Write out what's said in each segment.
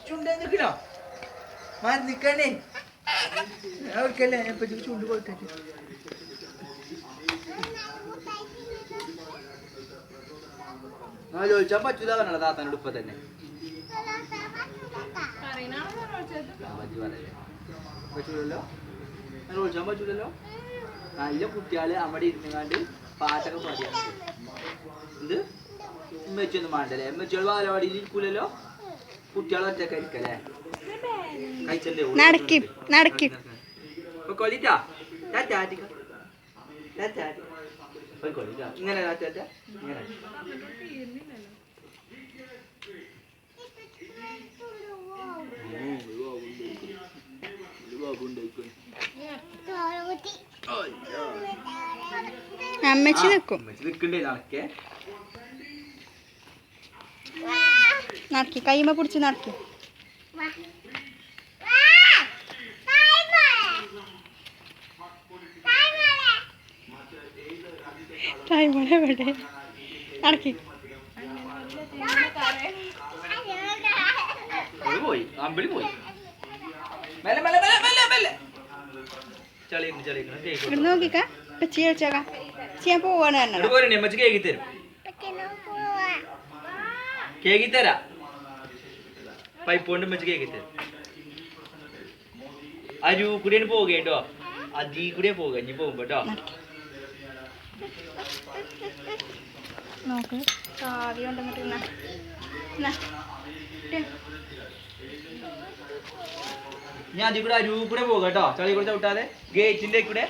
ചുണ്ടോ മാറി നിക്കണേ അവർക്കല്ലേ എപ്പോ ചുണ്ട് കൊടുത്തിട്ട് ചോദിച്ചാൽ പറ്റൂല പറഞ്ഞ താത്താനോട് ഇപ്പൊ തന്നെ പറ്റൂലല്ലോ ചോദിച്ചാൻ പറ്റൂലല്ലോ നല്ല കുട്ടികള് അവിടെ ഇരുന്നുകാണ്ട് പാട്ടൊക്കെ പാടിയാണ് എന്ത് ഉമ്മച്ചൊന്നും വേണ്ടല്ലേ ഉമ്മച്ചോള് ബാലവാടിയിൽ ഇരിക്കൂലല്ലോ കുട്ടികളെ ഒറ്റക്ക് ഇരിക്കല്ലേ കഴിച്ചല്ലേ കൊല്ലിട്ടാ ഇങ്ങനെ ഇങ്ങനെ അമ്മച്ചി നിൽക്കും നടക്കി കൈമ പിടിച്ച് നടക്കി എവിടെ നടക്കി പോയി അമ്പിളി പോയി നോക്കിക്ക ചെയ്യാൻ പോവാണ് കേക്കി തരും കേക്കി തരാ പൈപ്പ് കൊണ്ട് വെച്ച് കേക്കി തരും അരു കൂടിയാണ് പോവുക കേട്ടോ അതീ കൂടിയാ പോവുക ഇനി പോകുമ്പോ കേട്ടോ നോക്ക് കാവ്യ കൊണ്ടുവന്നിട്ട് ഞാൻ അതിൽ കൂടെ അരുവ് കൂടെ പോകാം കേട്ടോ ചളി കൂടെ ചവിട്ടാതെ ഗേറ്റിന്റെ കൂടെ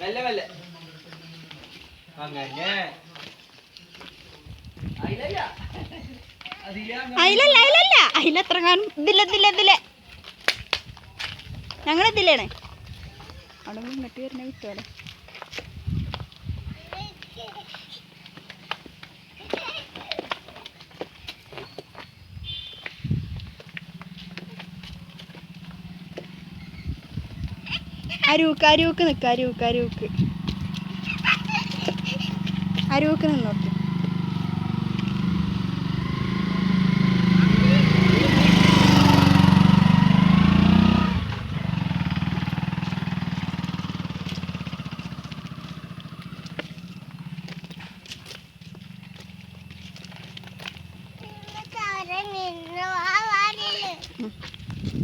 മെല്ലെ മെല്ലെ അങ്ങനെ അതിലെത്ര കാണും ഇതില്ലേ ഞങ്ങളെത്തില്ലേണേ അവിടെ ഇങ്ങോട്ട് വരുന്ന വിട്ടോടെ അരൂക്ക് നിൽക്കുക അരൂക്ക് നിന്നോട്ട്